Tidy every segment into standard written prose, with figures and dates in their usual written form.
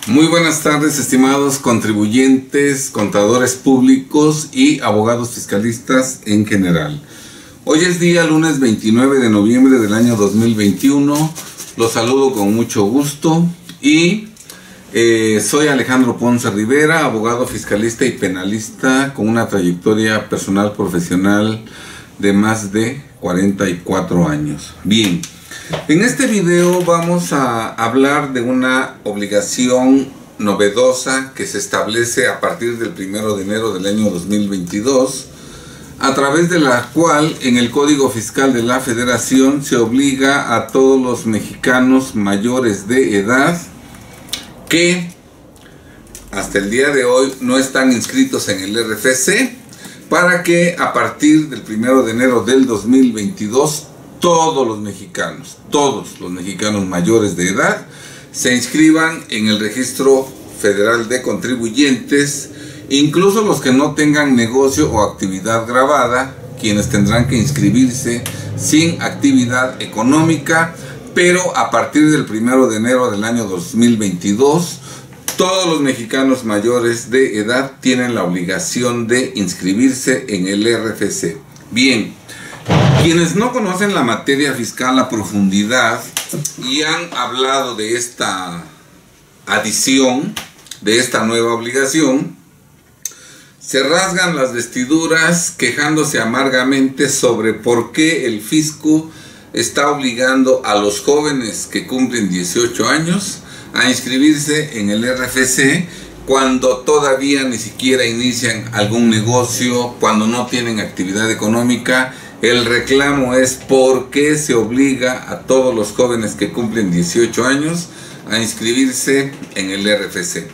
Muy buenas tardes, estimados contribuyentes, contadores públicos y abogados fiscalistas en general. Hoy es día lunes 29 de noviembre del año 2021. Los saludo con mucho gusto y soy Alejandro Ponce Rivera, abogado fiscalista y penalista con una trayectoria personal profesional de más de 44 años. Bien. En este video vamos a hablar de una obligación novedosa que se establece a partir del 1 de enero del año 2022, a través de la cual en el Código Fiscal de la Federación se obliga a todos los mexicanos mayores de edad que hasta el día de hoy no están inscritos en el RFC, para que a partir del 1 de enero del 2022 todos los mexicanos mayores de edad se inscriban en el Registro Federal de Contribuyentes, incluso los que no tengan negocio o actividad gravada, quienes tendrán que inscribirse sin actividad económica, pero a partir del 1 de enero del año 2022, todos los mexicanos mayores de edad tienen la obligación de inscribirse en el RFC. Bien. Quienes no conocen la materia fiscal a profundidad y han hablado de esta adición, de esta nueva obligación, se rasgan las vestiduras quejándose amargamente sobre por qué el fisco está obligando a los jóvenes que cumplen 18 años a inscribirse en el RFC cuando todavía ni siquiera inician algún negocio, cuando no tienen actividad económica. El reclamo es por qué se obliga a todos los jóvenes que cumplen 18 años a inscribirse en el RFC.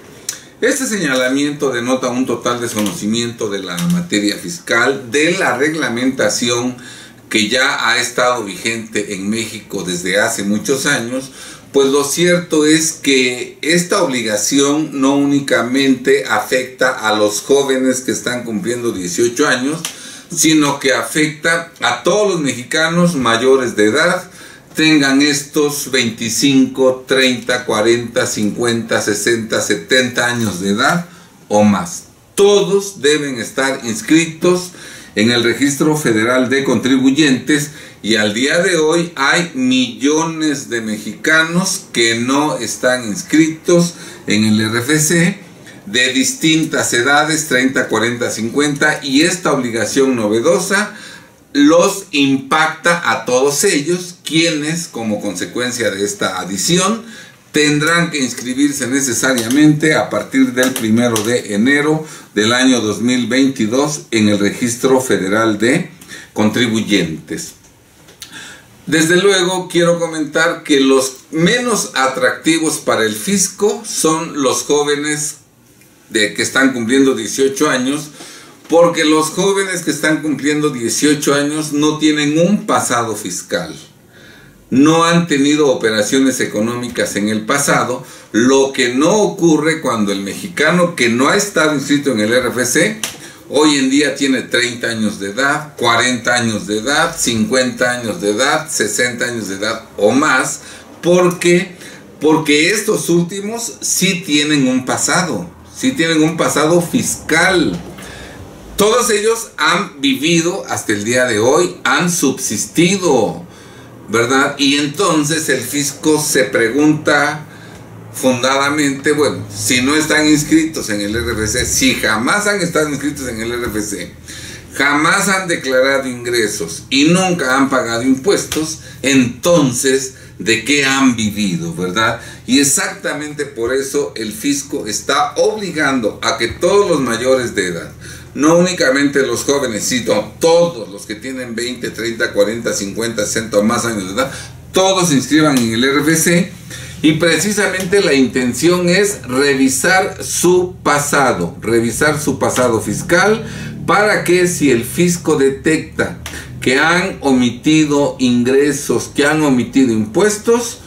Este señalamiento denota un total desconocimiento de la materia fiscal, de la reglamentación que ya ha estado vigente en México desde hace muchos años, pues lo cierto es que esta obligación no únicamente afecta a los jóvenes que están cumpliendo 18 años, sino que afecta a todos los mexicanos mayores de edad, tengan estos 25, 30, 40, 50, 60, 70 años de edad o más. Todos deben estar inscritos en el Registro Federal de Contribuyentes y al día de hoy hay millones de mexicanos que no están inscritos en el RFC, de distintas edades, 30, 40, 50, y esta obligación novedosa los impacta a todos ellos, quienes como consecuencia de esta adición tendrán que inscribirse necesariamente a partir del 1 de enero del año 2022 en el Registro Federal de Contribuyentes. Desde luego quiero comentar que los menos atractivos para el fisco son los jóvenes que están cumpliendo 18 años, porque los jóvenes que están cumpliendo 18 años no tienen un pasado fiscal, no han tenido operaciones económicas en el pasado, lo que no ocurre cuando el mexicano que no ha estado inscrito en el RFC hoy en día tiene 30 años de edad, 40 años de edad, 50 años de edad, 60 años de edad o más, porque estos últimos sí tienen un pasado. Sí tienen un pasado fiscal. Todos ellos han vivido hasta el día de hoy, han subsistido, ¿verdad? Y entonces el fisco se pregunta fundadamente, bueno, si no están inscritos en el RFC, si jamás han estado inscritos en el RFC, jamás han declarado ingresos y nunca han pagado impuestos, entonces de qué han vivido, ¿verdad? Y exactamente por eso el fisco está obligando a que todos los mayores de edad, no únicamente los jóvenes, sino todos los que tienen 20, 30, 40, 50, 60 o más años de edad, todos se inscriban en el RFC, y precisamente la intención es revisar su pasado fiscal, para que si el fisco detecta que han omitido ingresos, que han omitido impuestos,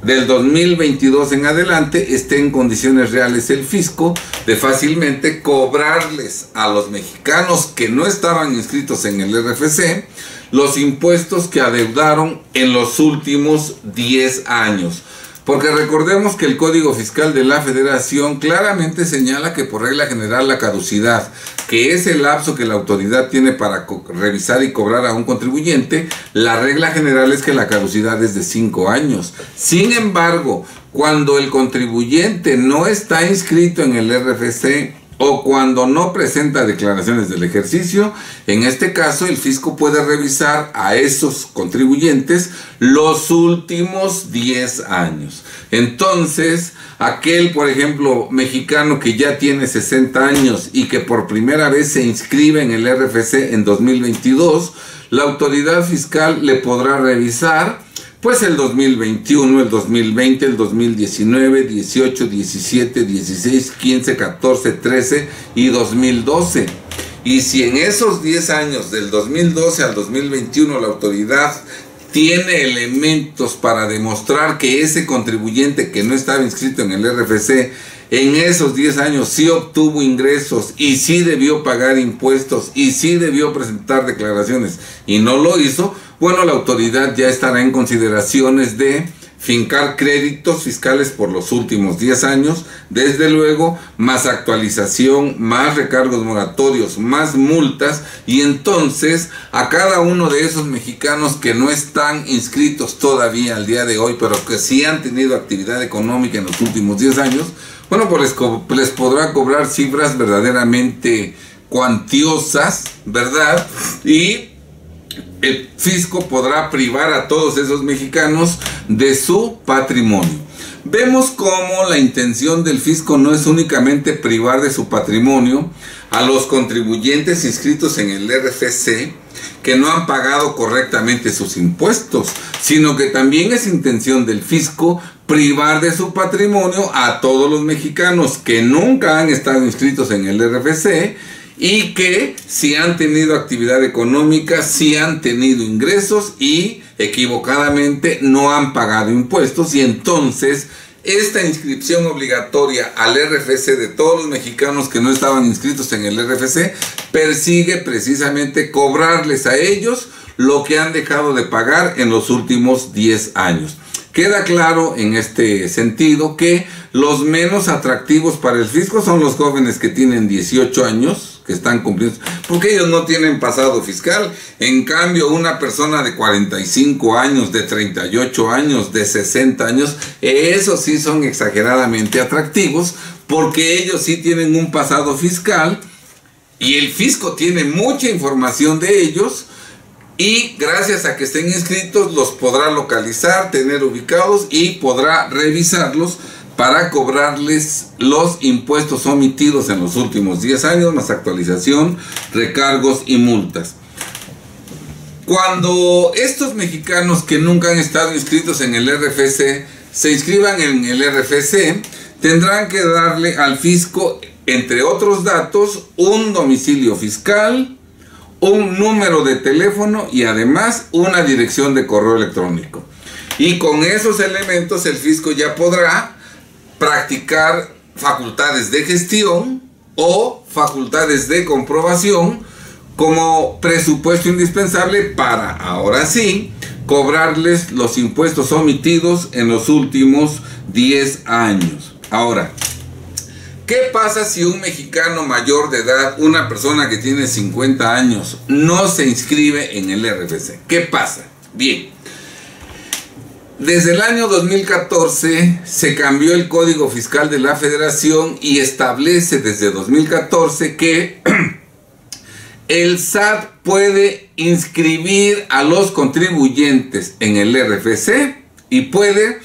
del 2022 en adelante esté en condiciones reales el fisco de fácilmente cobrarles a los mexicanos que no estaban inscritos en el RFC los impuestos que adeudaron en los últimos 10 años. Porque recordemos que el Código Fiscal de la Federación claramente señala que por regla general la caducidad, que es el lapso que la autoridad tiene para revisar y cobrar a un contribuyente, la regla general es que la caducidad es de 5 años. Sin embargo, cuando el contribuyente no está inscrito en el RFC o cuando no presenta declaraciones del ejercicio, en este caso el fisco puede revisar a esos contribuyentes los últimos 10 años. Entonces, aquel, por ejemplo, mexicano que ya tiene 60 años y que por primera vez se inscribe en el RFC en 2022, la autoridad fiscal le podrá revisar pues el 2021, el 2020, el 2019, 18, 17, 16, 15, 14, 13 y 2012. Y si en esos 10 años, del 2012 al 2021, la autoridad tiene elementos para demostrar que ese contribuyente que no estaba inscrito en el RFC, en esos 10 años sí obtuvo ingresos y sí debió pagar impuestos y sí debió presentar declaraciones y no lo hizo, bueno, la autoridad ya estará en consideraciones de fincar créditos fiscales por los últimos 10 años, desde luego, más actualización, más recargos moratorios, más multas, y entonces a cada uno de esos mexicanos que no están inscritos todavía al día de hoy, pero que sí han tenido actividad económica en los últimos 10 años, bueno, pues les podrá cobrar cifras verdaderamente cuantiosas, ¿verdad? Y el fisco podrá privar a todos esos mexicanos de su patrimonio. Vemos cómo la intención del fisco no es únicamente privar de su patrimonio a los contribuyentes inscritos en el RFC que no han pagado correctamente sus impuestos, sino que también es intención del fisco privar de su patrimonio a todos los mexicanos que nunca han estado inscritos en el RFC y que si han tenido actividad económica, si han tenido ingresos y equivocadamente no han pagado impuestos, y entonces esta inscripción obligatoria al RFC de todos los mexicanos que no estaban inscritos en el RFC persigue precisamente cobrarles a ellos lo que han dejado de pagar en los últimos 10 años. Queda claro en este sentido que los menos atractivos para el fisco son los jóvenes que tienen 18 años, que están cumpliendo, porque ellos no tienen pasado fiscal. En cambio, una persona de 45 años, de 38 años, de 60 años, esos sí son exageradamente atractivos, porque ellos sí tienen un pasado fiscal y el fisco tiene mucha información de ellos, y gracias a que estén inscritos los podrá localizar, tener ubicados y podrá revisarlos para cobrarles los impuestos omitidos en los últimos 10 años, más actualización, recargos y multas. Cuando estos mexicanos que nunca han estado inscritos en el RFC se inscriban en el RFC, tendrán que darle al fisco, entre otros datos, un domicilio fiscal, un número de teléfono y además una dirección de correo electrónico. Y con esos elementos el fisco ya podrá practicar facultades de gestión o facultades de comprobación como presupuesto indispensable para, ahora sí, cobrarles los impuestos omitidos en los últimos 10 años. Ahora, ¿qué pasa si un mexicano mayor de edad, una persona que tiene 50 años, no se inscribe en el RFC? ¿Qué pasa? Bien. Desde el año 2014 se cambió el Código Fiscal de la Federación y establece desde 2014 que el SAT puede inscribir a los contribuyentes en el RFC y puede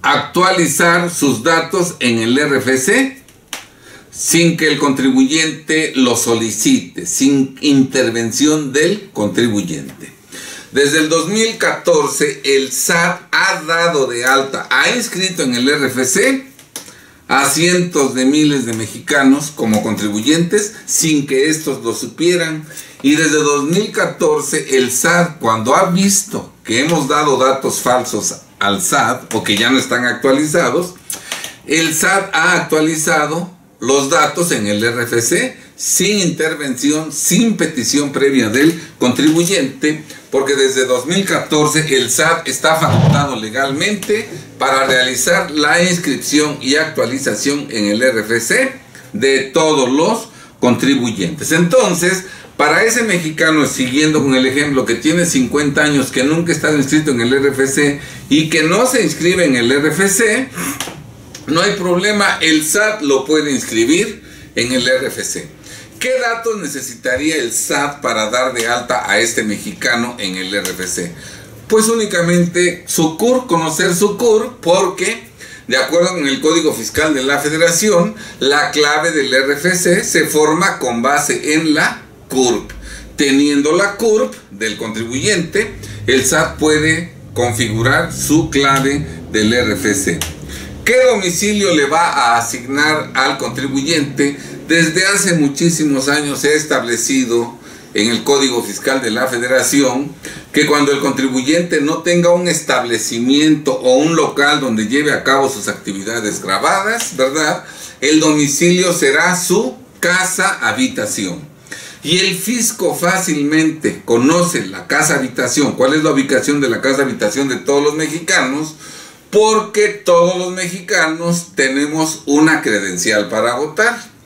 actualizar sus datos en el RFC sin que el contribuyente lo solicite, sin intervención del contribuyente. Desde el 2014 el SAT ha dado de alta, ha inscrito en el RFC a cientos de miles de mexicanos como contribuyentes sin que estos lo supieran. Y desde 2014 el SAT, cuando ha visto que hemos dado datos falsos al SAT o que ya no están actualizados, el SAT ha actualizado los datos en el RFC sin intervención, sin petición previa del contribuyente, porque desde 2014 el SAT está facultado legalmente para realizar la inscripción y actualización en el RFC de todos los contribuyentes. Entonces, para ese mexicano, siguiendo con el ejemplo, que tiene 50 años, que nunca ha estado inscrito en el RFC y que no se inscribe en el RFC, no hay problema, el SAT lo puede inscribir en el RFC. ¿Qué datos necesitaría el SAT para dar de alta a este mexicano en el RFC? Pues únicamente su CUR, conocer su CUR, porque de acuerdo con el Código Fiscal de la Federación, la clave del RFC se forma con base en la CURP. Teniendo la CURP del contribuyente, el SAT puede configurar su clave del RFC. ¿Qué domicilio le va a asignar al contribuyente? Desde hace muchísimos años se ha establecido en el Código Fiscal de la Federación que cuando el contribuyente no tenga un establecimiento o un local donde lleve a cabo sus actividades grabadas, ¿verdad?, el domicilio será su casa habitación. Y el fisco fácilmente conoce la casa habitación, cuál es la ubicación de la casa habitación de todos los mexicanos, porque todos los mexicanos tenemos una credencial para votar,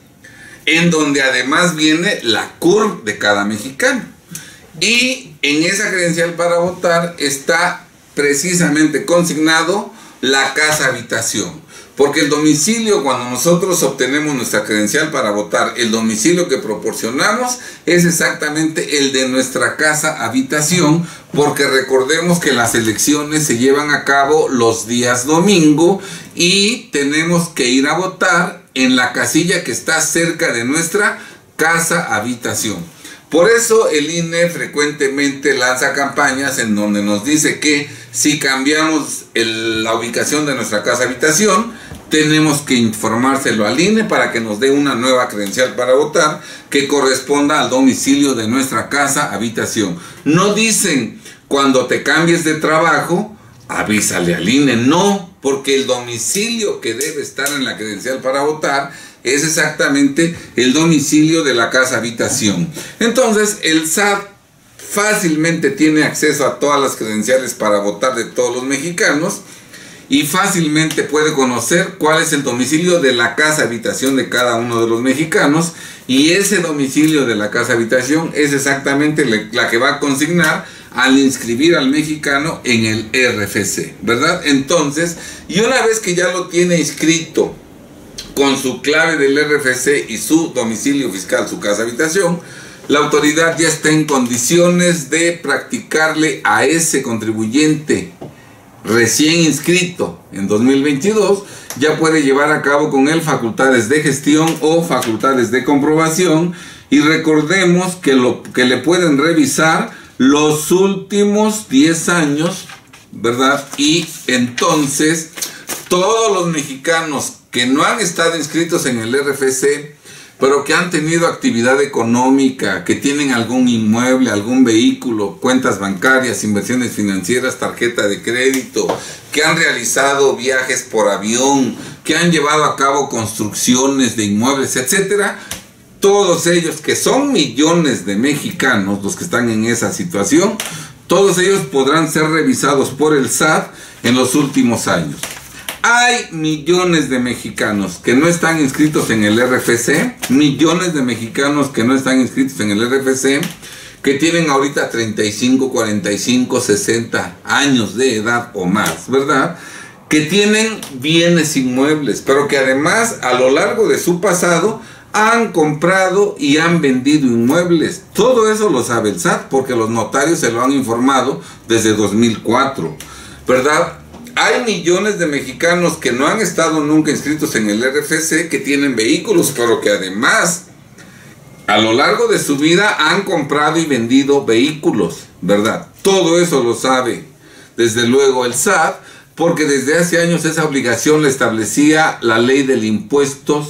en donde además viene la CUR de cada mexicano. Y en esa credencial para votar está precisamente consignado la casa habitación. Porque el domicilio, cuando nosotros obtenemos nuestra credencial para votar, el domicilio que proporcionamos es exactamente el de nuestra casa habitación, porque recordemos que las elecciones se llevan a cabo los días domingo y tenemos que ir a votar en la casilla que está cerca de nuestra casa habitación. Por eso el INE frecuentemente lanza campañas en donde nos dice que si cambiamos la ubicación de nuestra casa habitación, tenemos que informárselo al INE para que nos dé una nueva credencial para votar que corresponda al domicilio de nuestra casa habitación. No dicen cuando te cambies de trabajo, avísale al INE, no, porque el domicilio que debe estar en la credencial para votar es exactamente el domicilio de la casa habitación. Entonces el SAT fácilmente tiene acceso a todas las credenciales para votar de todos los mexicanos y fácilmente puede conocer cuál es el domicilio de la casa habitación de cada uno de los mexicanos, y ese domicilio de la casa habitación es exactamente la que va a consignar al inscribir al mexicano en el RFC, ¿verdad? Entonces, y una vez que ya lo tiene inscrito con su clave del RFC y su domicilio fiscal, su casa habitación, la autoridad ya está en condiciones de practicarle a ese contribuyente recién inscrito en 2022, ya puede llevar a cabo con él facultades de gestión o facultades de comprobación, y recordemos que le pueden revisar los últimos 10 años, ¿verdad? Y entonces todos los mexicanos que no han estado inscritos en el RFC, pero que han tenido actividad económica, que tienen algún inmueble, algún vehículo, cuentas bancarias, inversiones financieras, tarjeta de crédito, que han realizado viajes por avión, que han llevado a cabo construcciones de inmuebles, etcétera, todos ellos, que son millones de mexicanos los que están en esa situación, todos ellos podrán ser revisados por el SAT en los últimos años. Hay millones de mexicanos que no están inscritos en el RFC, millones de mexicanos que no están inscritos en el RFC, que tienen ahorita 35, 45, 60 años de edad o más, ¿verdad? Que tienen bienes inmuebles, pero que además a lo largo de su pasado han comprado y han vendido inmuebles. Todo eso lo sabe el SAT porque los notarios se lo han informado desde 2004, ¿verdad? Hay millones de mexicanos que no han estado nunca inscritos en el RFC, que tienen vehículos, pero que además a lo largo de su vida han comprado y vendido vehículos, ¿verdad? Todo eso lo sabe desde luego el SAT, porque desde hace años esa obligación la establecía la ley del impuesto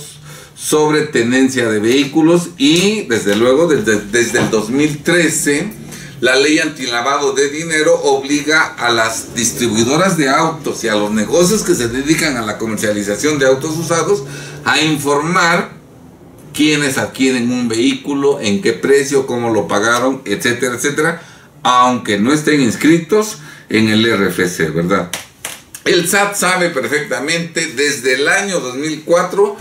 sobre tenencia de vehículos, y desde luego desde el 2013 la ley antilavado de dinero obliga a las distribuidoras de autos y a los negocios que se dedican a la comercialización de autos usados a informar quiénes adquieren un vehículo, en qué precio, cómo lo pagaron, etcétera, etcétera, aunque no estén inscritos en el RFC, ¿verdad? El SAT sabe perfectamente, desde el año 2004,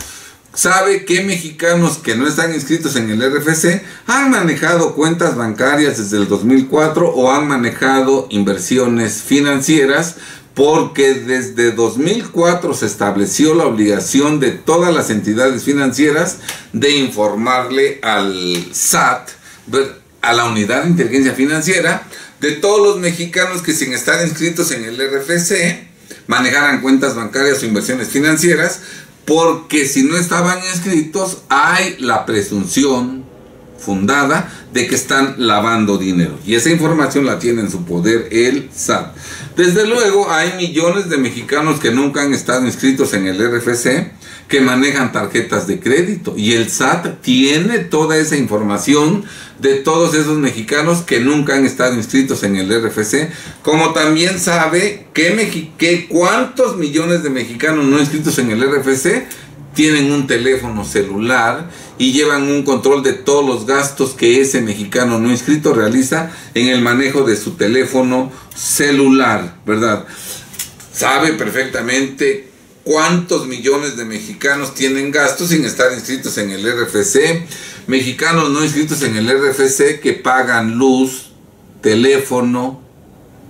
sabe que mexicanos que no están inscritos en el RFC han manejado cuentas bancarias desde el 2004 o han manejado inversiones financieras, porque desde 2004 se estableció la obligación de todas las entidades financieras de informarle al SAT, a la Unidad de Inteligencia Financiera, de todos los mexicanos que sin estar inscritos en el RFC manejaran cuentas bancarias o inversiones financieras, porque si no estaban inscritos hay la presunción fundada de que están lavando dinero, y esa información la tiene en su poder el SAT. Desde luego hay millones de mexicanos que nunca han estado inscritos en el RFC, que manejan tarjetas de crédito, y el SAT tiene toda esa información de todos esos mexicanos que nunca han estado inscritos en el RFC, como también sabe que cuántos millones de mexicanos no inscritos en el RFC tienen un teléfono celular y llevan un control de todos los gastos que ese mexicano no inscrito realiza en el manejo de su teléfono celular, ¿verdad? Sabe perfectamente cuántos millones de mexicanos tienen gastos sin estar inscritos en el RFC, mexicanos no inscritos en el RFC que pagan luz, teléfono,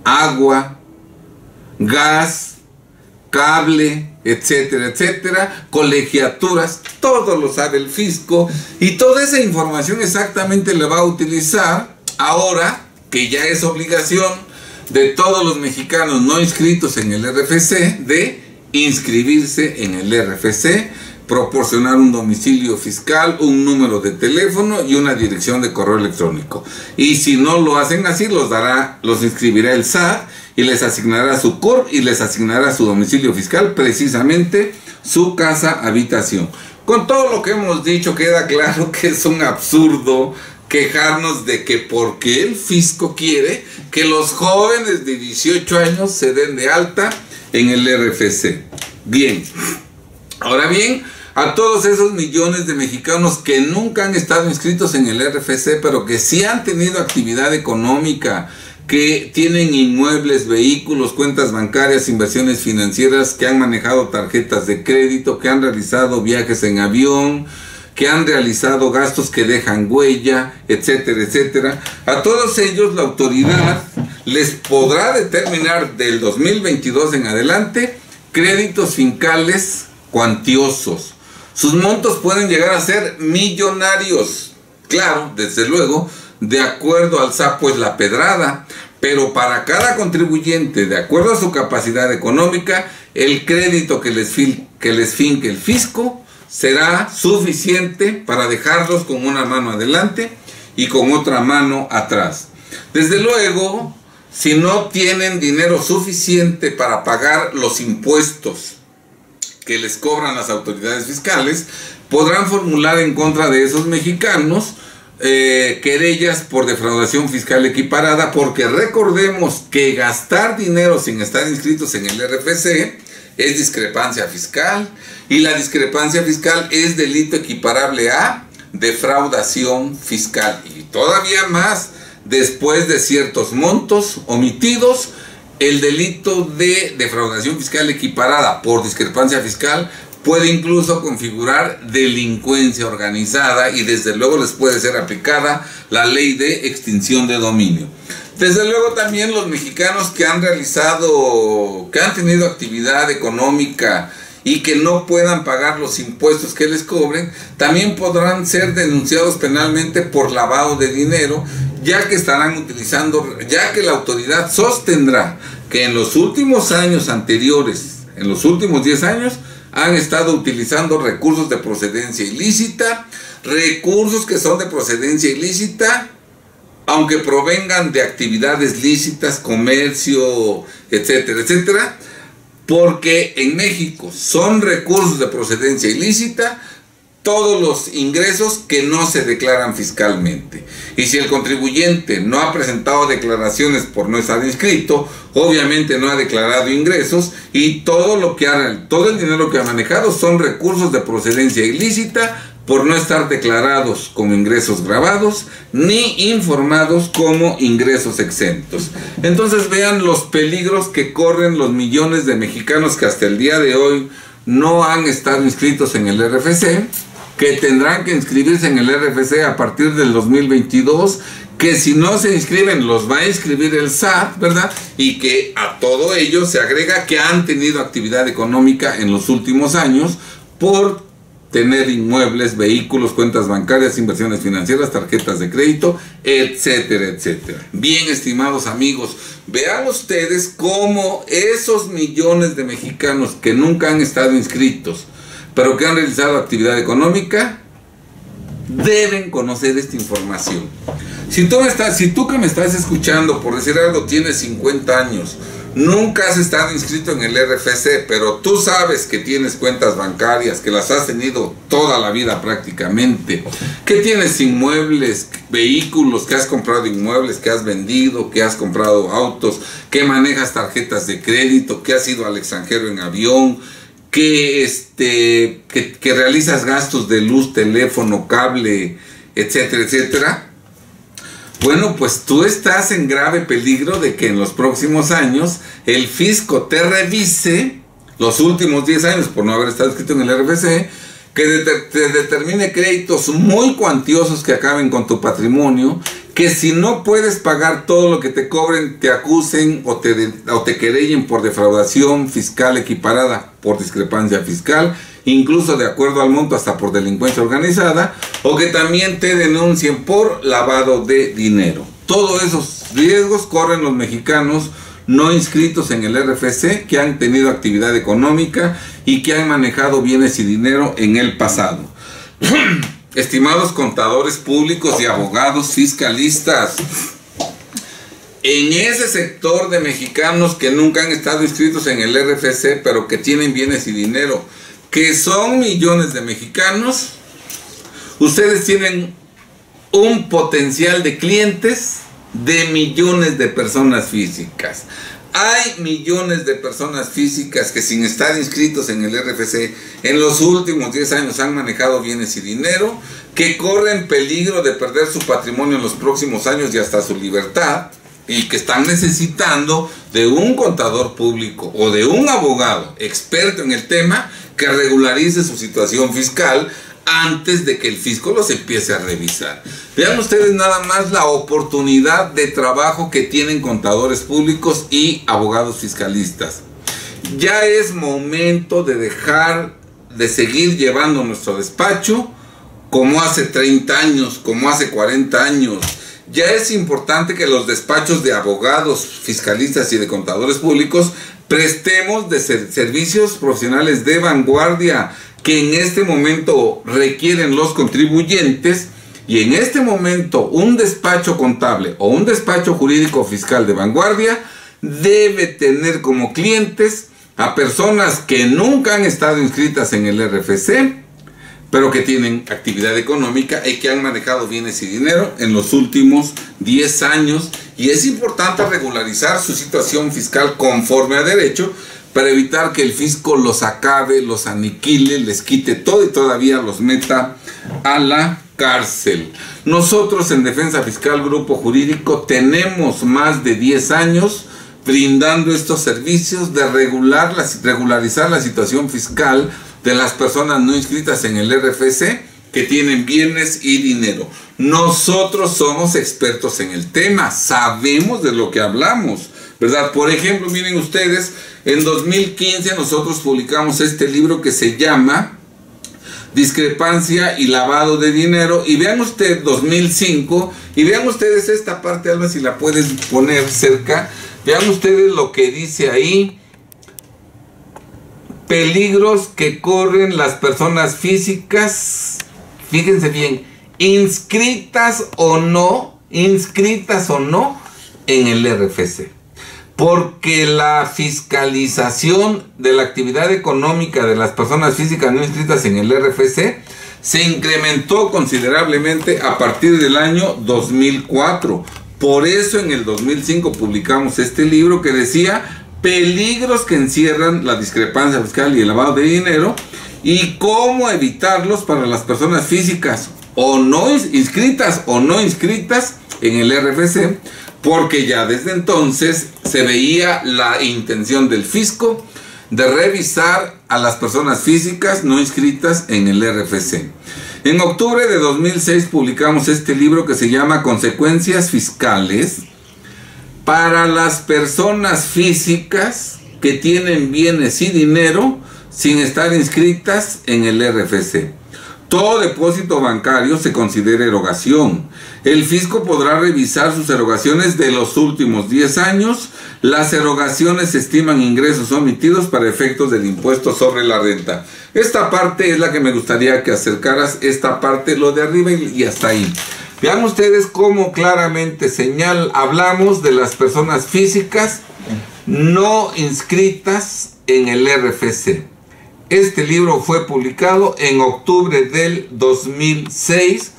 agua, gas, cable, etcétera, etcétera, colegiaturas, todo lo sabe el fisco, y toda esa información exactamente la va a utilizar ahora que ya es obligación de todos los mexicanos no inscritos en el RFC de inscribirse en el RFC, proporcionar un domicilio fiscal, un número de teléfono y una dirección de correo electrónico. Y si no lo hacen así, los inscribirá el SAT y les asignará su CURP y les asignará su domicilio fiscal, precisamente su casa habitación. Con todo lo que hemos dicho, queda claro que es un absurdo quejarnos de que porque el fisco quiere que los jóvenes de 18 años se den de alta en el RFC. Bien, ahora bien, a todos esos millones de mexicanos que nunca han estado inscritos en el RFC, pero que sí han tenido actividad económica, que tienen inmuebles, vehículos, cuentas bancarias, inversiones financieras, que han manejado tarjetas de crédito, que han realizado viajes en avión, que han realizado gastos que dejan huella, etcétera, etcétera. A todos ellos la autoridad les podrá determinar del 2022 en adelante créditos fiscales cuantiosos. Sus montos pueden llegar a ser millonarios. Claro, desde luego, de acuerdo al SAT, pues la pedrada, pero para cada contribuyente, de acuerdo a su capacidad económica, el crédito que les finque el fisco será suficiente para dejarlos con una mano adelante y con otra mano atrás. Desde luego, si no tienen dinero suficiente para pagar los impuestos que les cobran las autoridades fiscales, podrán formular en contra de esos mexicanos querellas por defraudación fiscal equiparada, porque recordemos que gastar dinero sin estar inscritos en el RFC es discrepancia fiscal, y la discrepancia fiscal es delito equiparable a defraudación fiscal, y todavía más después de ciertos montos omitidos. El delito de defraudación fiscal equiparada por discrepancia fiscal puede incluso configurar delincuencia organizada, y desde luego les puede ser aplicada la ley de extinción de dominio. Desde luego también los mexicanos que han tenido actividad económica y que no puedan pagar los impuestos que les cobren, también podrán ser denunciados penalmente por lavado de dinero, ya que la autoridad sostendrá que en los últimos años anteriores, en los últimos 10 años, han estado utilizando recursos de procedencia ilícita, recursos que son de procedencia ilícita, aunque provengan de actividades lícitas, comercio, etcétera, etcétera, porque en México son recursos de procedencia ilícita todos los ingresos que no se declaran fiscalmente. Y si el contribuyente no ha presentado declaraciones por no estar inscrito, obviamente no ha declarado ingresos, y todo el dinero que ha manejado son recursos de procedencia ilícita por no estar declarados como ingresos gravados ni informados como ingresos exentos. Entonces vean los peligros que corren los millones de mexicanos que hasta el día de hoy no han estado inscritos en el RFC, que tendrán que inscribirse en el RFC a partir del 2022, que si no se inscriben los va a inscribir el SAT, ¿verdad? Y que a todo ello se agrega que han tenido actividad económica en los últimos años por tener inmuebles, vehículos, cuentas bancarias, inversiones financieras, tarjetas de crédito, etcétera, etcétera. Bien, estimados amigos, vean ustedes cómo esos millones de mexicanos que nunca han estado inscritos, pero que han realizado actividad económica, deben conocer esta información. Si tú que me estás escuchando, por decir algo, tienes 50 años, nunca has estado inscrito en el RFC, pero tú sabes que tienes cuentas bancarias, que las has tenido toda la vida prácticamente, que tienes inmuebles, vehículos, que has comprado inmuebles, que has vendido, que has comprado autos, que manejas tarjetas de crédito, que has ido al extranjero en avión, que realizas gastos de luz, teléfono, cable, etcétera, etcétera. Bueno, pues tú estás en grave peligro de que en los próximos años el fisco te revise los últimos 10 años por no haber estado inscrito en el RFC, que te determine créditos muy cuantiosos que acaben con tu patrimonio, que si no puedes pagar todo lo que te cobren, te acusen o te querellen por defraudación fiscal equiparada por discrepancia fiscal, incluso de acuerdo al monto hasta por delincuencia organizada, o que también te denuncien por lavado de dinero. Todos esos riesgos corren los mexicanos no inscritos en el RFC, que han tenido actividad económica y que han manejado bienes y dinero en el pasado. Estimados contadores públicos y abogados fiscalistas, en ese sector de mexicanos que nunca han estado inscritos en el RFC, pero que tienen bienes y dinero, que son millones de mexicanos, ustedes tienen un potencial de clientes de millones de personas físicas. Hay millones de personas físicas que sin estar inscritos en el RFC en los últimos 10 años han manejado bienes y dinero, que corren peligro de perder su patrimonio en los próximos años y hasta su libertad, y que están necesitando de un contador público o de un abogado experto en el tema que regularice su situación fiscal antes de que el fisco los empiece a revisar. Vean ustedes nada más la oportunidad de trabajo que tienen contadores públicos y abogados fiscalistas. Ya es momento de dejar de seguir llevando nuestro despacho como hace 30 años, como hace 40 años. Ya es importante que los despachos de abogados, fiscalistas y de contadores públicos prestemos de servicios profesionales de vanguardia que en este momento requieren los contribuyentes, y en este momento un despacho contable o un despacho jurídico fiscal de vanguardia debe tener como clientes a personas que nunca han estado inscritas en el RFC, pero que tienen actividad económica y que han manejado bienes y dinero en los últimos 10 años. Y es importante regularizar su situación fiscal conforme a derecho para evitar que el fisco los acabe, los aniquile, les quite todo y todavía los meta a la cárcel. Nosotros en Defensa Fiscal Grupo Jurídico tenemos más de 10 años brindando estos servicios de regularizar la situación fiscal de las personas no inscritas en el RFC que tienen bienes y dinero. Nosotros somos expertos en el tema, sabemos de lo que hablamos, ¿verdad? Por ejemplo, miren ustedes, en 2015 nosotros publicamos este libro que se llama Discrepancia y Lavado de Dinero, y vean ustedes 2005, y vean ustedes esta parte, Alba, si la puedes poner cerca, vean ustedes lo que dice ahí: peligros que corren las personas físicas, fíjense bien, inscritas o no en el RFC. Porque la fiscalización de la actividad económica de las personas físicas no inscritas en el RFC se incrementó considerablemente a partir del año 2004. Por eso en el 2005 publicamos este libro que decía peligros que encierran la discrepancia fiscal y el lavado de dinero, y cómo evitarlos para las personas físicas o no inscritas en el RFC, porque ya desde entonces se veía la intención del fisco de revisar a las personas físicas no inscritas en el RFC. En octubre de 2006 publicamos este libro que se llama Consecuencias Fiscales para las personas físicas que tienen bienes y dinero sin estar inscritas en el RFC. Todo depósito bancario se considera erogación. El fisco podrá revisar sus erogaciones de los últimos 10 años. Las erogaciones estiman ingresos omitidos para efectos del impuesto sobre la renta. Esta parte es la que me gustaría que acercaras, esta parte, lo de arriba y hasta ahí. Vean ustedes cómo claramente hablamos de las personas físicas no inscritas en el RFC. Este libro fue publicado en octubre del 2006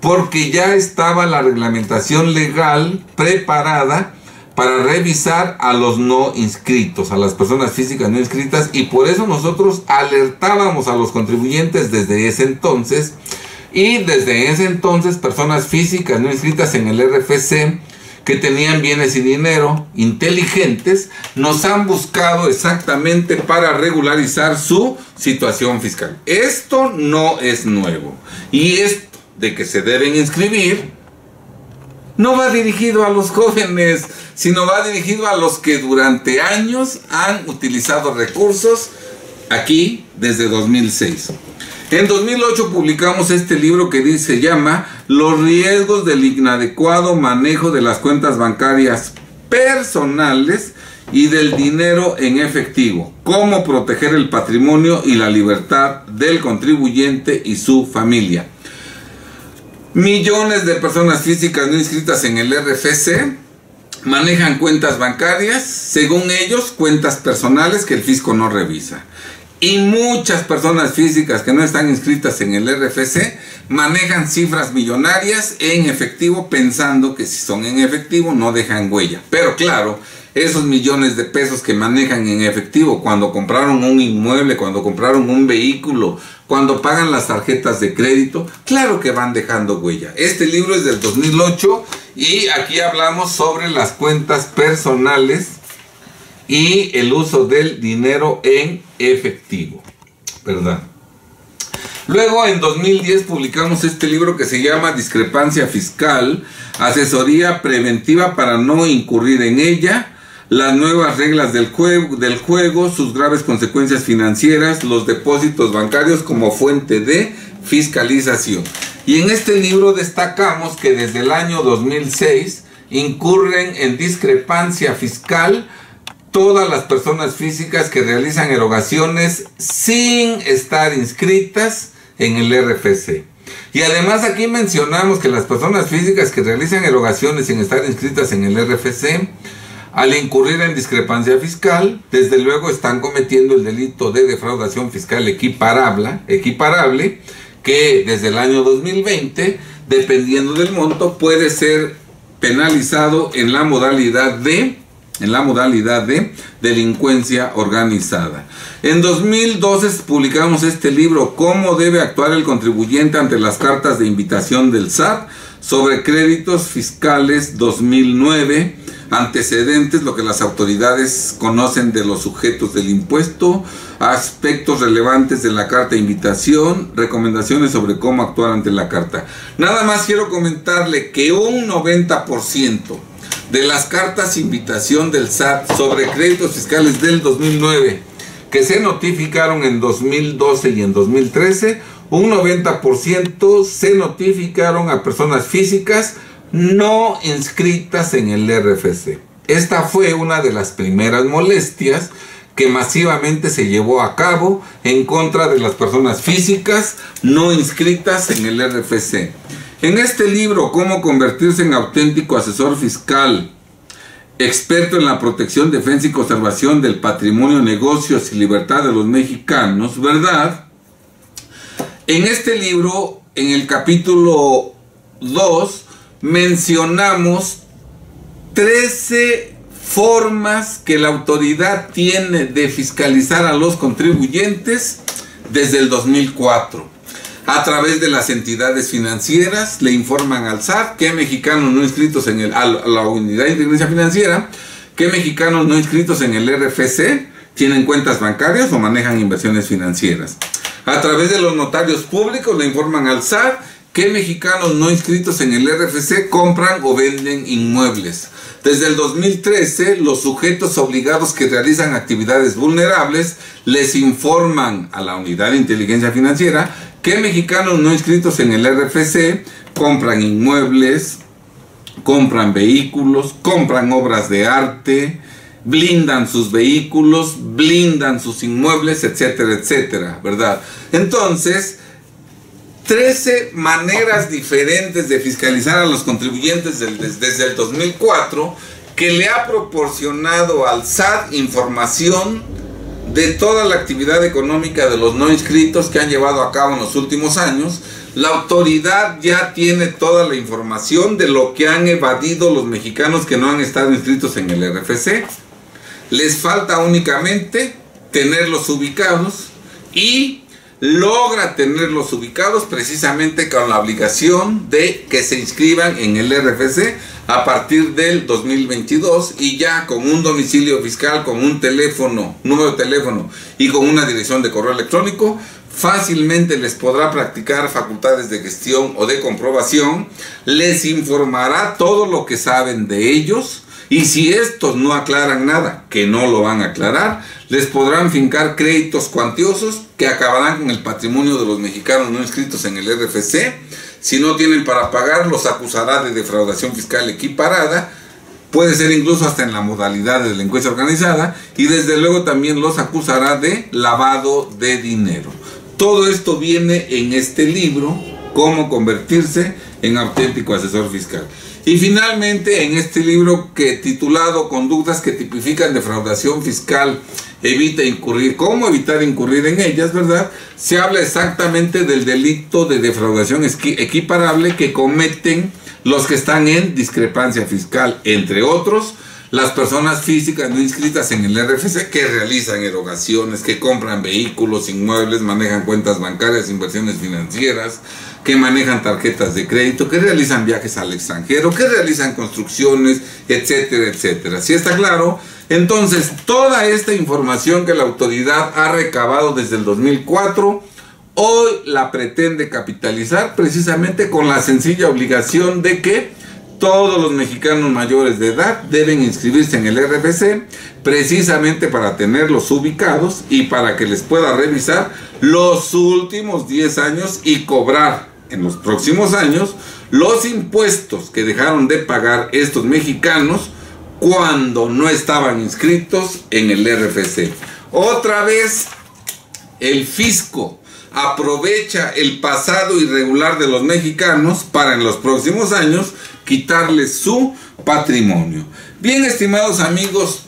porque ya estaba la reglamentación legal preparada para revisar a los no inscritos, a las personas físicas no inscritas, y por eso nosotros alertábamos a los contribuyentes desde ese entonces, y desde ese entonces personas físicas no inscritas en el RFC que tenían bienes y dinero inteligentes nos han buscado exactamente para regularizar su situación fiscal. Esto no es nuevo, y esto de que se deben inscribir no va dirigido a los jóvenes, sino va dirigido a los que durante años han utilizado recursos aquí desde 2006. En 2008 publicamos este libro que se llama Los riesgos del inadecuado manejo de las cuentas bancarias personales y del dinero en efectivo. Cómo proteger el patrimonio y la libertad del contribuyente y su familia. Millones de personas físicas no inscritas en el RFC manejan cuentas bancarias, según ellos, cuentas personales que el fisco no revisa. Y muchas personas físicas que no están inscritas en el RFC manejan cifras millonarias en efectivo, pensando que si son en efectivo no dejan huella. Pero claro, esos millones de pesos que manejan en efectivo cuando compraron un inmueble, cuando compraron un vehículo, cuando pagan las tarjetas de crédito, claro que van dejando huella. Este libro es del 2008 y aquí hablamos sobre las cuentas personales y el uso del dinero en efectivo, ¿verdad? Luego en 2010 publicamos este libro que se llama Discrepancia Fiscal, asesoría preventiva para no incurrir en ella, las nuevas reglas del juego, sus graves consecuencias financieras, los depósitos bancarios como fuente de fiscalización. Y en este libro destacamos que desde el año 2006 incurren en discrepancia fiscal todas las personas físicas que realizan erogaciones sin estar inscritas en el RFC. Y además aquí mencionamos que las personas físicas que realizan erogaciones sin estar inscritas en el RFC, al incurrir en discrepancia fiscal, desde luego están cometiendo el delito de defraudación fiscal equiparable, que desde el año 2020, dependiendo del monto, puede ser penalizado en la modalidad de delincuencia organizada. En 2012 publicamos este libro, Cómo debe actuar el contribuyente ante las cartas de invitación del SAT sobre créditos fiscales 2009, antecedentes, lo que las autoridades conocen de los sujetos del impuesto, aspectos relevantes de la carta de invitación, recomendaciones sobre cómo actuar ante la carta. Nada más quiero comentarle que un 90% de las cartas de invitación del SAT sobre créditos fiscales del 2009 que se notificaron en 2012 y en 2013, un 90% se notificaron a personas físicas no inscritas en el RFC. Esta fue una de las primeras molestias que masivamente se llevó a cabo en contra de las personas físicas no inscritas en el RFC. En este libro, Cómo convertirse en auténtico asesor fiscal, experto en la protección, defensa y conservación del patrimonio, negocios y libertad de los mexicanos, ¿verdad? En este libro, en el capítulo 2, mencionamos 13 formas que la autoridad tiene de fiscalizar a los contribuyentes desde el 2004. A través de las entidades financieras le informan al SAT que mexicanos no inscritos en a la Unidad de Inteligencia Financiera, que mexicanos no inscritos en el RFC tienen cuentas bancarias o manejan inversiones financieras. A través de los notarios públicos le informan al SAT que mexicanos no inscritos en el RFC compran o venden inmuebles. Desde el 2013, los sujetos obligados que realizan actividades vulnerables les informan a la Unidad de Inteligencia Financiera que mexicanos no inscritos en el RFC compran inmuebles, compran vehículos, compran obras de arte, blindan sus vehículos, blindan sus inmuebles, etcétera, etcétera, ¿verdad? Entonces, 13 maneras diferentes de fiscalizar a los contribuyentes desde el 2004 que le ha proporcionado al SAT información de toda la actividad económica de los no inscritos que han llevado a cabo en los últimos años. La autoridad ya tiene toda la información de lo que han evadido los mexicanos que no han estado inscritos en el RFC. Les falta únicamente tenerlos ubicados y logra tenerlos ubicados precisamente con la obligación de que se inscriban en el RFC a partir del 2022 y ya con un domicilio fiscal, con un teléfono, número de teléfono y con una dirección de correo electrónico, fácilmente les podrá practicar facultades de gestión o de comprobación, les informará todo lo que saben de ellos. Y si estos no aclaran nada, que no lo van a aclarar, les podrán fincar créditos cuantiosos que acabarán con el patrimonio de los mexicanos no inscritos en el RFC. Si no tienen para pagar, los acusará de defraudación fiscal equiparada, puede ser incluso hasta en la modalidad de delincuencia organizada, y desde luego también los acusará de lavado de dinero. Todo esto viene en este libro, Cómo convertirse en auténtico asesor fiscal. Y finalmente, en este libro titulado Conductas que tipifican defraudación fiscal, cómo evitar incurrir en ellas, ¿verdad? Se habla exactamente del delito de defraudación equiparable que cometen los que están en discrepancia fiscal, entre otros, las personas físicas no inscritas en el RFC que realizan erogaciones, que compran vehículos, inmuebles, manejan cuentas bancarias, inversiones financieras, que manejan tarjetas de crédito, que realizan viajes al extranjero, que realizan construcciones, etcétera, etcétera. ¿Sí está claro? Entonces, toda esta información que la autoridad ha recabado desde el 2004, hoy la pretende capitalizar precisamente con la sencilla obligación de que todos los mexicanos mayores de edad deben inscribirse en el RFC precisamente para tenerlos ubicados y para que les pueda revisar los últimos 10 años y cobrar en los próximos años los impuestos que dejaron de pagar estos mexicanos cuando no estaban inscritos en el RFC. Otra vez, el fisco aprovecha el pasado irregular de los mexicanos para en los próximos años quitarles su patrimonio. Bien, estimados amigos,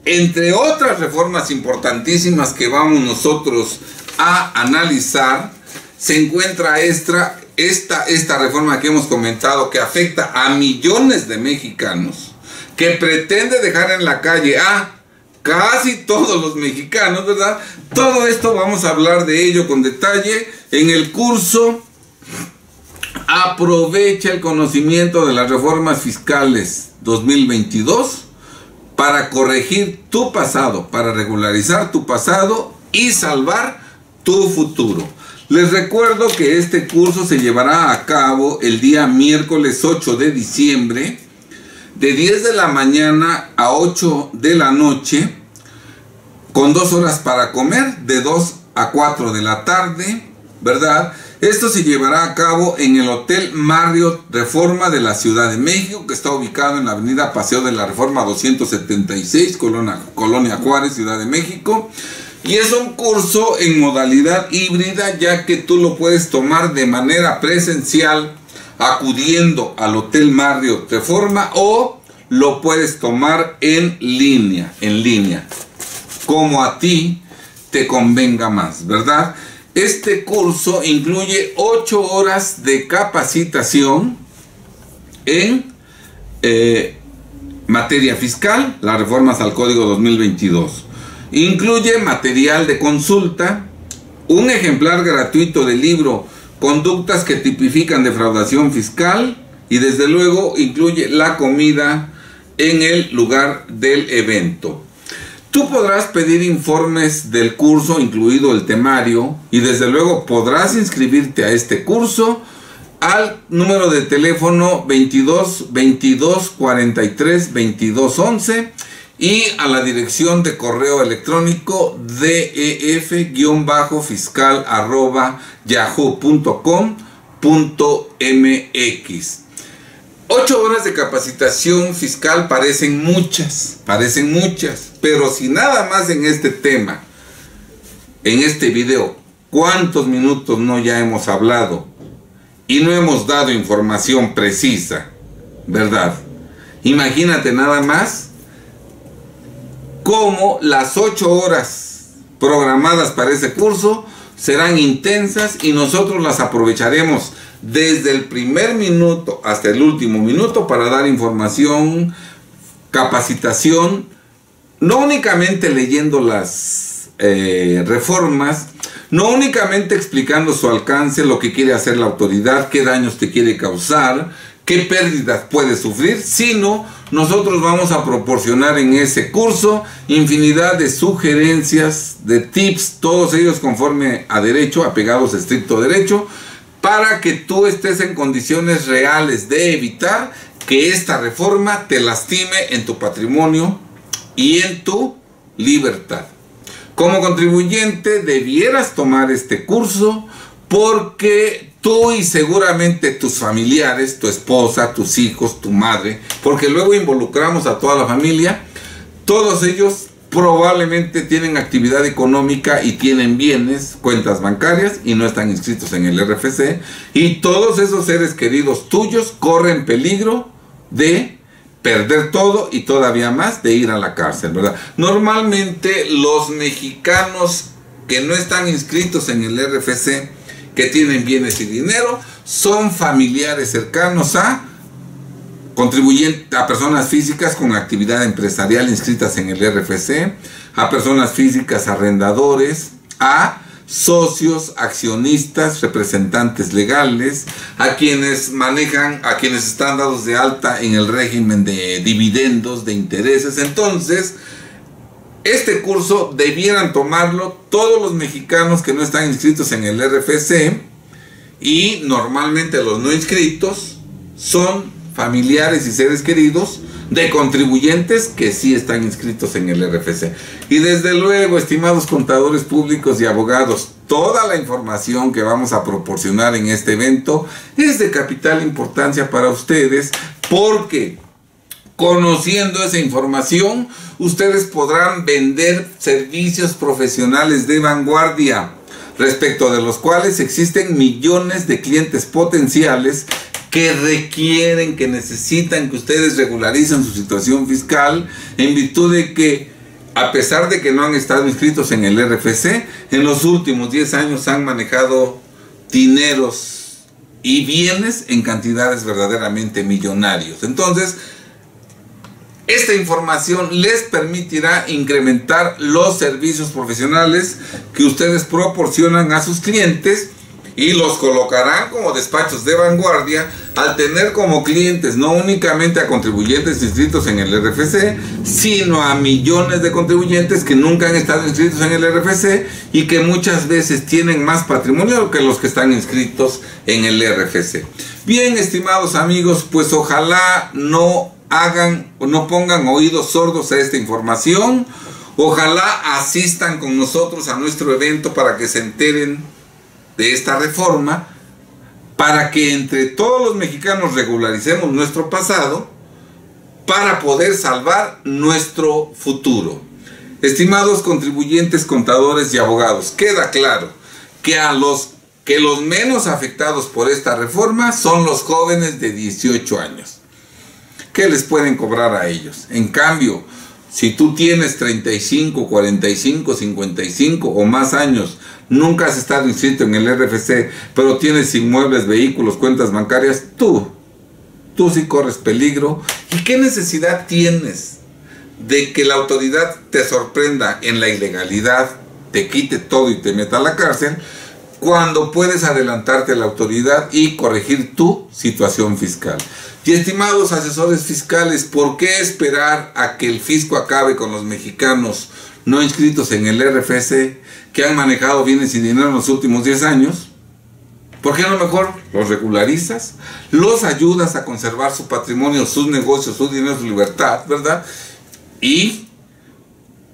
entre otras reformas importantísimas que vamos nosotros a analizar, se encuentra esta reforma que hemos comentado, que afecta a millones de mexicanos, que pretende dejar en la calle a casi todos los mexicanos, ¿verdad? Todo esto vamos a hablar de ello con detalle en el curso Aprovecha el conocimiento de las reformas fiscales 2022 para corregir tu pasado, para regularizar tu pasado y salvar tu futuro. Les recuerdo que este curso se llevará a cabo el día miércoles 8 de diciembre, de 10 de la mañana a 8 de la noche, con 2 horas para comer, de 2 a 4 de la tarde, ¿verdad? Esto se llevará a cabo en el Hotel Marriott Reforma de la Ciudad de México, que está ubicado en la avenida Paseo de la Reforma 276, Colonia Juárez, Ciudad de México. Y es un curso en modalidad híbrida, ya que tú lo puedes tomar de manera presencial acudiendo al Hotel Marriott Reforma, o lo puedes tomar en línea, como a ti te convenga más, ¿verdad? Este curso incluye 8 horas de capacitación en materia fiscal, las reformas al Código 2022. Incluye material de consulta, un ejemplar gratuito del libro Conductas que tipifican defraudación fiscal, y desde luego incluye la comida en el lugar del evento. Tú podrás pedir informes del curso, incluido el temario, y desde luego podrás inscribirte a este curso al número de teléfono 22 22 43 22 11 y a la dirección de correo electrónico def-fiscal@yahoo.com.mx. 8 horas de capacitación fiscal parecen muchas, pero si nada más en este tema, en este video, ¿cuántos minutos no ya hemos hablado? Y no hemos dado información precisa, ¿verdad? Imagínate nada más cómo las 8 horas programadas para ese curso serán intensas y nosotros las aprovecharemos desde el primer minuto hasta el último minuto para dar información, capacitación, no únicamente leyendo las reformas, no únicamente explicando su alcance, lo que quiere hacer la autoridad, qué daños te quiere causar, qué pérdidas puedes sufrir, sino nosotros vamos a proporcionar en ese curso infinidad de sugerencias, de tips, todos ellos conforme a derecho, apegados a estricto derecho, para que tú estés en condiciones reales de evitar que esta reforma te lastime en tu patrimonio y en tu libertad. Como contribuyente debieras tomar este curso porque tú y seguramente tus familiares, tu esposa, tus hijos, tu madre, porque luego involucramos a toda la familia, todos ellos probablemente tienen actividad económica y tienen bienes, cuentas bancarias y no están inscritos en el RFC, y todos esos seres queridos tuyos corren peligro de perder todo y todavía más de ir a la cárcel, ¿verdad? Normalmente los mexicanos que no están inscritos en el RFC, que tienen bienes y dinero, son familiares cercanos a contribuyentes, a personas físicas con actividad empresarial inscritas en el RFC, a personas físicas arrendadores, a socios, accionistas, representantes legales, a quienes manejan, a quienes están dados de alta en el régimen de dividendos, de intereses. Entonces, este curso debieran tomarlo todos los mexicanos que no están inscritos en el RFC, y normalmente los no inscritos son familiares y seres queridos de contribuyentes que sí están inscritos en el RFC. Y desde luego, estimados contadores públicos y abogados, toda la información que vamos a proporcionar en este evento es de capital importancia para ustedes, porque conociendo esa información, ustedes podrán vender servicios profesionales de vanguardia, respecto de los cuales existen millones de clientes potenciales que requieren, que necesitan que ustedes regularicen su situación fiscal, en virtud de que, a pesar de que no han estado inscritos en el RFC, en los últimos 10 años han manejado dineros y bienes en cantidades verdaderamente millonarios. Entonces, esta información les permitirá incrementar los servicios profesionales que ustedes proporcionan a sus clientes, y los colocarán como despachos de vanguardia al tener como clientes no únicamente a contribuyentes inscritos en el RFC, sino a millones de contribuyentes que nunca han estado inscritos en el RFC y que muchas veces tienen más patrimonio que los que están inscritos en el RFC. Bien, estimados amigos, pues ojalá no pongan oídos sordos a esta información. Ojalá asistan con nosotros a nuestro evento para que se enteren de esta reforma, para que entre todos los mexicanos regularicemos nuestro pasado para poder salvar nuestro futuro. Estimados contribuyentes, contadores y abogados, queda claro que los menos afectados por esta reforma son los jóvenes de 18 años. ¿Qué les pueden cobrar a ellos? En cambio, si tú tienes 35, 45, 55 o más años, nunca has estado inscrito en el RFC, pero tienes inmuebles, vehículos, cuentas bancarias, tú sí corres peligro. ¿Y qué necesidad tienes de que la autoridad te sorprenda en la ilegalidad te quite todo y te meta a la cárcel, cuando puedes adelantarte a la autoridad y corregir tu situación fiscal. Y estimados asesores fiscales, ¿por qué esperar a que el fisco acabe con los mexicanos no inscritos en el RFC que han manejado bienes y dinero en los últimos 10 años? ¿Por qué no mejor los regularizas, los ayudas a conservar su patrimonio, sus negocios, su dinero, su libertad, ¿verdad? Y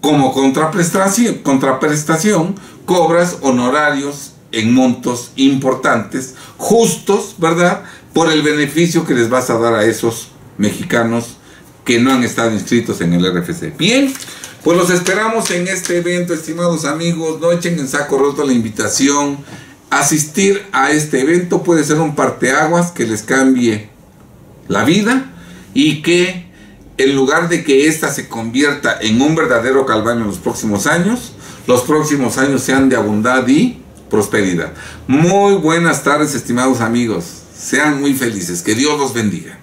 como contraprestación cobras honorarios en montos importantes, justos, ¿verdad?, por el beneficio que les vas a dar a esos mexicanos que no han estado inscritos en el RFC. Bien, pues los esperamos en este evento, estimados amigos. No echen en saco roto la invitación. Asistir a este evento puede ser un parteaguas que les cambie la vida y que, en lugar de que ésta se convierta en un verdadero calvario en los próximos años sean de bondad y prosperidad. Muy buenas tardes, estimados amigos. Sean muy felices. Que Dios los bendiga.